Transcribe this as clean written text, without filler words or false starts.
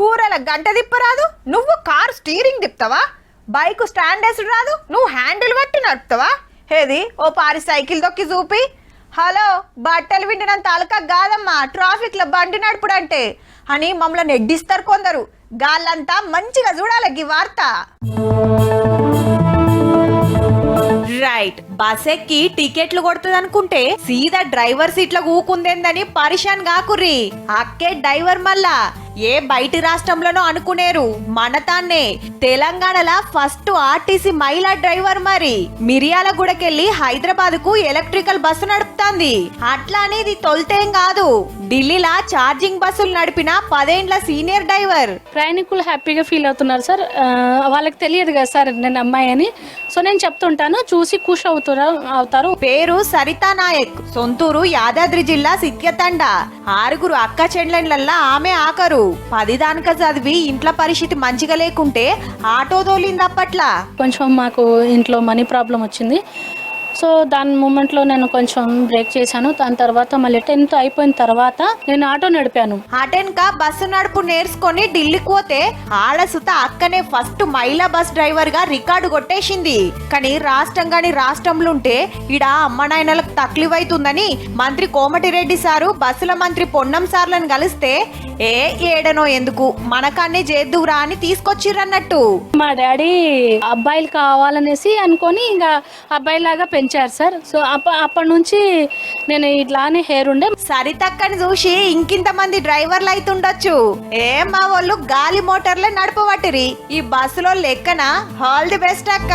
కూరల గంట తిప్పరాదు, నువ్వు కారు స్టీరింగ్ తిప్పుతావా? బైక్ స్టాండ్ వేసుడు రాదు, నువ్వు హ్యాండిల్ పట్టి నడుపుతావా? ఏది ఓ పారి సైకిల్ దొక్కి చూపి. హలో, బట్టలు విండినంత అలక కాదమ్మా ట్రాఫిక్ లో బండి నడుపుడు అంటే అని మమ్మల్ని నెడ్డిస్తారు కొందరు. గాళ్ళంతా మంచిగా చూడాలి ఈ వార్త. రైట్, బస్ ఎక్కి టికెట్లు కొడుతుంది అనుకుంటే సీదా డ్రైవర్ సీట్ల కూకుందేందని పరిశాన్ కాకుర్రి. అక్కే డ్రైవర్ మళ్ళా ఏ బయటి రాష్ట్రంలోనో అనుకునేరు, మన తాన్నే తెలంగాణలో ఫస్ట్ ఆర్టీసీ మహిళా డ్రైవర్. మరి మిర్యాలగూడకెళ్ళి హైదరాబాద్ కు ఎలక్ట్రికల్ బస్సు నడుపుతాంది. అట్లా అనేది తొలితేం కాదు, ఢిల్లీలా ఛార్జింగ్ బస్సులు నడిపిన 10 ఏండ్ల సీనియర్ డ్రైవర్. ప్రయాణికులు హ్యాపీగా ఫీల్ అవుతున్నారు సార్. వాళ్ళకి తెలియదు కదా సార్ నేను అమ్మాయి అని. సో నేను చెప్తుంటాను, చూసి ఖుషి అవుతారు. పేరు సరితా నాయక్, సొంతూరు యాదాద్రి జిల్లా సిత్యతండ. 6 అక్క చెల్లెళ్ళల్లా ఆమె ఆఖరు. 10 దానిక చదివి ఇంట్లో పరిస్థితి మంచిగా లేకుంటే ఆటో తోలింది అప్పట్లా. కొంచెం మాకు ఇంట్లో మనీ ప్రాబ్లం వచ్చింది. సో దాని మూమెంట్లో నేను కొంచెం బ్రేక్ చేశాను. దాని తర్వాత మళ్ళీ 10th అయిపోయిన తర్వాత నేను ఆటో నడిపాను. అటెన్క బస్సు నడుపు నేర్చుకొని ఢిల్లీకి పోతే ఆడసుత అక్కనే ఫస్ట్ మహిళా బస్ డ్రైవర్ గా రికార్డు కొట్టేసింది. కానీ రాష్ట్రంలో ఉంటే ఈడ అమ్మ నాయనలకు తక్లీఫ్ మంత్రి కోమటిరెడ్డి సారు బస్సుల మంత్రి పొన్నం సార్లను కలిస్తే ఏడనో ఎందుకు మనకన్నీ చేద్దురా అని తీసుకొచ్చిర్రన్నట్టు. మా డాడీ అబ్బాయిలు కావాలనేసి అనుకొని ఇంకా అబ్బాయిలాగా పెంచారు సార్. సో అప్పటి నుంచి నేను ఇట్లానే హెయిర్ ఉండే. సరితక్కని చూసి ఇంకింత మంది డ్రైవర్లు అయితుండొచ్చు. మా వాళ్ళు గాలి మోటార్లే నడపబట్టిరి. ఈ బస్సులో లెక్కన ఆల్ ది బెస్ట్ అక్క.